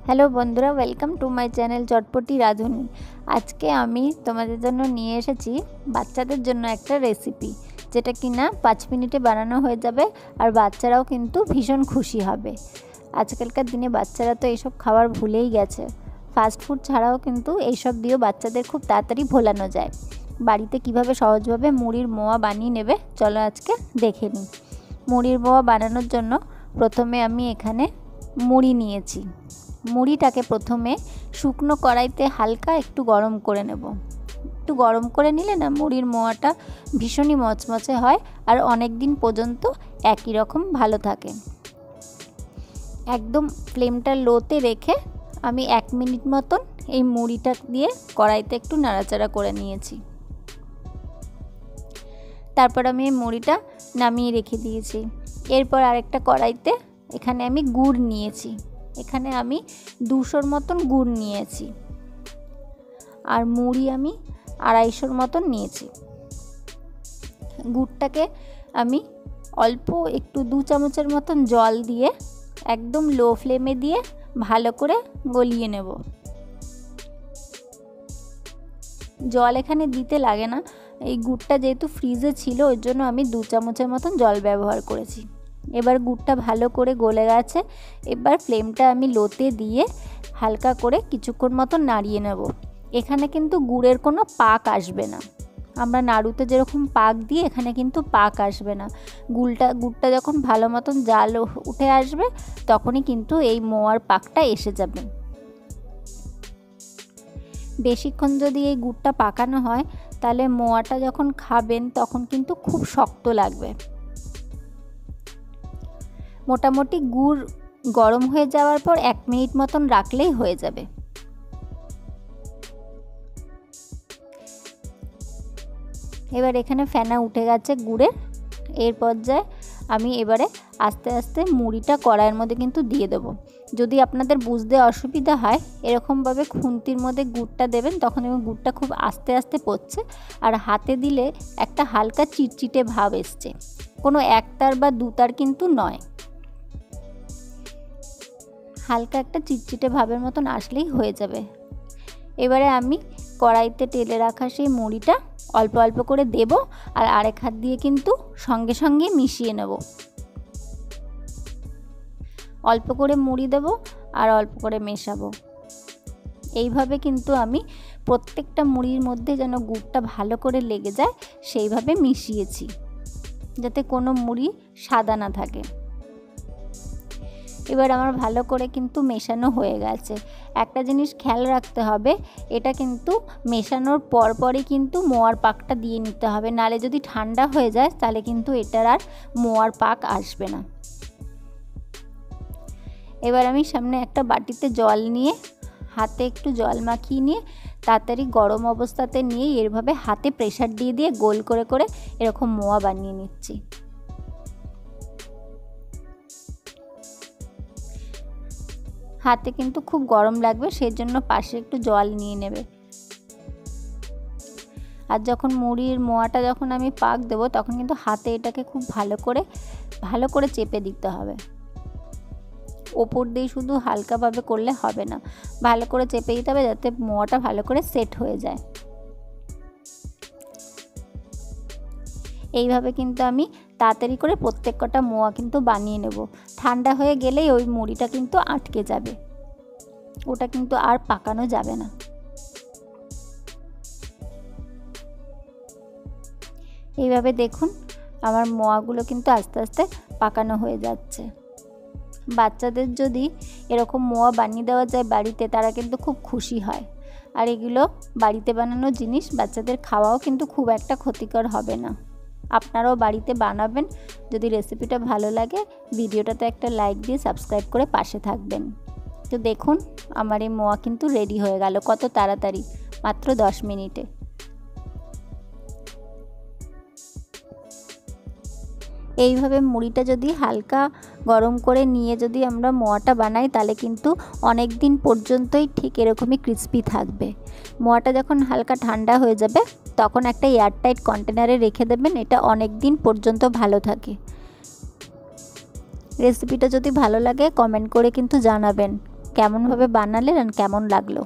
Hello বন্ধুরা, welcome to my channel চটপটি রাঁধুনি। আজকে আমি তোমাদের জন্য নিয়ে এসেছি বাচ্চাদের জন্য একটা রেসিপি, যেটা কিনা 5 মিনিটে বানানো হয়ে যাবে আর বাচ্চারাও কিন্তু ভীষণ খুশি হবে। আজকালকার দিনে বাচ্চারা তো এইসব খাবার ভুলেই গেছে। ফাস্ট ফুড ছাড়াও কিন্তু এইসব দিয়েও বাচ্চাদের খুব তাড়াতাড়ি ভোলানো যায়। বাড়িতে কিভাবে সহজভাবে মুড়ির মোয়া বানিয়ে নেবে চলো আজকে দেখে নিই। মুড়ির মোয়া বানানোর জন্য প্রথমে আমি এখানে মুড়ি নিয়েছি। মুড়িটাকে প্রথমে শুকনো কড়াইতে হালকা একটু গরম করে নেব। একটু গরম করে নিলে না মুড়ির মোয়াটা ভীষণই মচমচে হয় আর অনেক দিন পর্যন্ত একই রকম ভালো থাকে। একদম ফ্লেমটা লোতে রেখে আমি 1 মিনিট মতন এই মুড়িটা দিয়ে কড়াইতে একটু নাড়াচাড়া করে নিয়েছি। তারপর আমি এই মুড়িটা নামিয়ে রেখে দিয়েছি। এরপর আরেকটা কড়াইতে এখানে আমি গুড় নিয়েছি। এখানে আমি 200 মতন গুড় নিয়েছি আর মুড়ি আমি 250 মতন নিয়েছি। গুড়টাকে আমি অল্প একটু 2 চামচের মতন জল দিয়ে একদম লো ফ্লেমে দিয়ে ভালো করে গলিয়ে নেব। জল এখানে দিতে লাগে না, এই গুড়টা যেহেতু ফ্রিজে ছিল ওই জন্য আমি 2 চামচের মতন জল ব্যবহার করেছি। এবার গুড়টা ভালো করে গলে গেছে। এবার ফ্লেমটা আমি লোতে দিয়ে হালকা করে কিছুক্ষণ মতন নাড়িয়ে নেব। এখানে কিন্তু গুড়ের কোনো পাক আসবে না। আমরা নাড়ুতে যেরকম পাক দিই এখানে কিন্তু পাক আসবে না। গুড়টা যখন ভালো মতন জাল উঠে আসবে তখনই কিন্তু এই মোয়ার পাকটা এসে যাবে। বেশিক্ষণ যদি এই গুড়টা পাকানো হয় তাহলে মোয়াটা যখন খাবেন তখন কিন্তু খুব শক্ত লাগবে। মোটামুটি গুড় গরম হয়ে যাওয়ার পর 1 মিনিট মতন রাখলেই হয়ে যাবে। এবার এখানে ফেনা উঠে গেছে গুড়ের। এর পর্যায়ে আমি এবারে আস্তে আস্তে মুড়িটা কড়াইয়ের মধ্যে কিন্তু দিয়ে দেবো। যদি আপনাদের বুঝতে অসুবিধা হয় এরকমভাবে খুন্তির মধ্যে গুড়টা দেবেন, তখন এবং গুড়টা খুব আস্তে আস্তে পড়ছে আর হাতে দিলে একটা হালকা চিটচিটে ভাব এসছে, কোনো একতার বা দুতার কিন্তু নয়। হালকা একটা চিটচিটে ভাবের মতন আসলেই হয়ে যাবে। এবারে আমি কড়াইতে টেলে রাখা সেই মুড়িটা অল্প অল্প করে দেব আর আরেক হাত দিয়ে কিন্তু সঙ্গে সঙ্গে মিশিয়ে নেব। অল্প করে মুড়ি দেব আর অল্প করে মেশাবো। এইভাবে কিন্তু আমি প্রত্যেকটা মুড়ির মধ্যে যেন গুড়টা ভালো করে লেগে যায় সেইভাবে মিশিয়েছি, যাতে কোনো মুড়ি সাদা না থাকে। এবার আমার ভালো করে কিন্তু মেশানো হয়ে গেছে। একটা জিনিস খেয়াল রাখতে হবে, এটা কিন্তু মেশানোর পরপরই কিন্তু মোয়ার পাকটা দিয়ে নিতে হবে, নালে যদি ঠান্ডা হয়ে যায় তাহলে কিন্তু এটার আর মোয়ার পাক আসবে না। এবার আমি সামনে একটা বাটিতে জল নিয়ে হাতে একটু জল মাখিয়ে নিয়ে তাড়াতাড়ি গরম অবস্থাতে নিয়ে এভাবে হাতে প্রেসার দিয়ে দিয়ে গোল করে করে এরকম মোয়া বানিয়ে নিচ্ছি। হাতে কিন্তু খুব গরম লাগবে, সেই জন্য পাশে একটু জল নিয়ে নেবে। আর যখন মুড়ির মোয়াটা যখন আমি পাক দেবো তখন কিন্তু হাতে এটাকে খুব ভালো করে চেপে দিতে হবে। ওপর দিয়ে শুধু হালকাভাবে করলে হবে না, ভালো করে চেপে দিতে হবে যাতে মোয়াটা ভালো করে সেট হয়ে যায়। এইভাবে কিন্তু আমি তাড়াতাড়ি করে প্রত্যেক কটা মোয়া কিন্তু বানিয়ে নেব। ঠান্ডা হয়ে গেলেই ওই মুড়িটা কিন্তু আটকে যাবে, ওটা কিন্তু আর পাকানো যাবে না। এইভাবে দেখুন আমার মোয়াগুলো কিন্তু আস্তে আস্তে পাকানো হয়ে যাচ্ছে। বাচ্চাদের যদি এরকম মোয়া বানিয়ে দেওয়া যায় বাড়িতে, তারা কিন্তু খুব খুশি হয়। আর এগুলো বাড়িতে বানানো জিনিস, বাচ্চাদের খাওয়াও কিন্তু খুব একটা ক্ষতিকর হবে না। আপনারাও বাড়িতে বানাবেন। যদি রেসিপিটা ভালো লাগে ভিডিওটাতে একটা লাইক দিয়ে সাবস্ক্রাইব করে পাশে থাকবেন। তো দেখুন আমার এই মোয়া কিন্তু রেডি হয়ে গেল কত তাড়াতাড়ি, মাত্র 10 মিনিটে। এইভাবে মুড়িটা যদি হালকা গরম করে নিয়ে যদি আমরা মোয়াটা বানাই তাহলে কিন্তু অনেক দিন পর্যন্তই ঠিক এরকমই ক্রিস্পি থাকবে। মোয়াটা যখন হালকা ঠান্ডা হয়ে যাবে তখন একটা এয়ারটাইট কন্টেনারে রেখে দেবেন, এটা অনেক দিন পর্যন্ত ভালো থাকে। রেসিপিটা যদি ভালো লাগে কমেন্ট করে কিন্তু জানাবেন। কেমনভাবে বানালেন আর কেমন লাগলো।